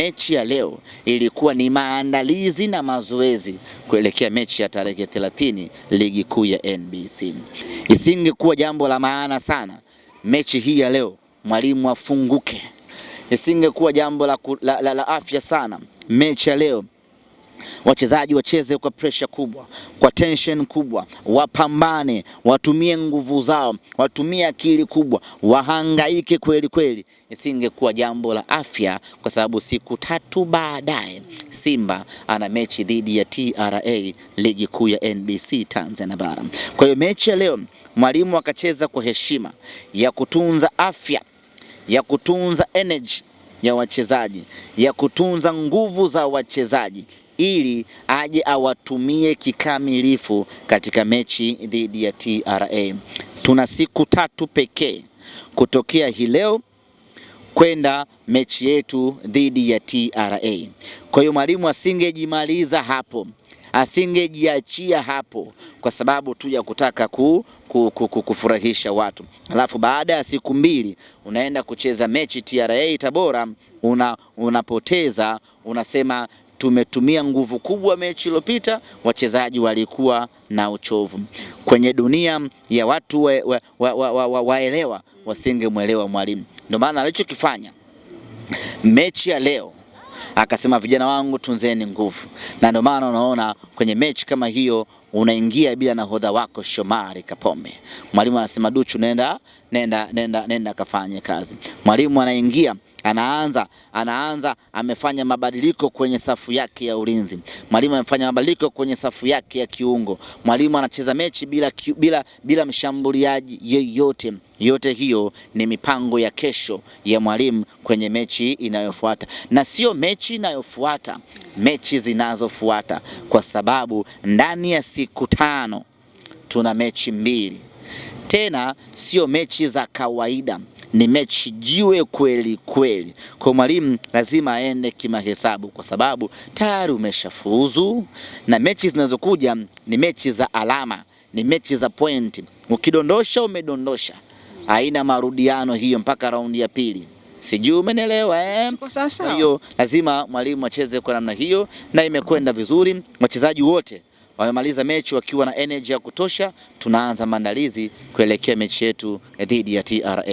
mechi ya leo ilikuwa ni maandalizi na mazoezi kuelekea mechi ya tarehe 30 ligi kuu ya NBC. Isingekuwa jambo la maana sana mechi hii ya leo mwalimu afunguke. Isingekuwa jambo la afya sana mechi ya leo wachezaji wacheze kwa pressure kubwa, kwa tension kubwa, wapambane, watumie nguvu zao, watumie akili kubwa, wahangaike kweli kweli. Isingekuwa jambo la afya, kwa sababu siku 3 baadaye Simba ana mechi dhidi ya TRA ligi kuu ya NBC Tanzania Bara. Kwa hiyo mechi ya leo mwalimu akacheza kwa heshima ya kutunza afya, ya kutunza energy ya wachezaji, ya kutunza nguvu za wachezaji ili aje awatumie kikamilifu katika mechi dhidi ya TRA. Tuna siku 3 pekee kutokea hii leo kwenda mechi yetu dhidi ya TRA. Kwa hiyo mwalimu asingejimaliza hapo, asingejiachia hapo kwa sababu tu ya kutaka kufurahisha watu. Alafu baada ya siku 2 unaenda kucheza mechi TRA Tabora, unapoteza, unasema tumetumia nguvu kubwa mechi iliyopita, wachezaji walikuwa na uchovu. Kwenye dunia ya watu waelewa, wasingemwelewa mwalimu. Ndio maana alichokifanya mechi ya leo akasema vijana wangu tunzeni nguvu. Na ndio maana unaona kwenye mechi kama hiyo unaingia bila nahodha wako Shomari Kapombe. Mwalimu anasema Duchu nenda kafanye kazi. Mwalimu anaingia anaanza amefanya mabadiliko kwenye safu yake ya ulinzi. Mwalimu amefanya mabadiliko kwenye safu yake ya kiungo. Mwalimu anacheza mechi bila mshambuliaji yeyote. Yote hiyo ni mipango ya kesho ya mwalimu kwenye mechi inayofuata, na sio mechi inayofuata, mechi zinazofuata, kwa sababu ndani ya siku 5 tuna mechi 2. Tena sio mechi za kawaida, ni mechi jiwe kweli kweli. Kwa mwalimu lazima aende kimahesabu, kwa sababu tayari umeshafuzu na mechi zinazokuja ni mechi za alama, ni mechi za point. Ukidondosha umedondosha, haina marudiano hiyo mpaka raundi ya pili. Sijui umeelewa Kwa hiyo lazima mwalimu acheze kwa namna hiyo, na imekwenda vizuri. Wachezaji wote wamemaliza mechi wakiwa na energy ya kutosha. Tunaanza maandalizi kuelekea mechi yetu dhidi ya TRA.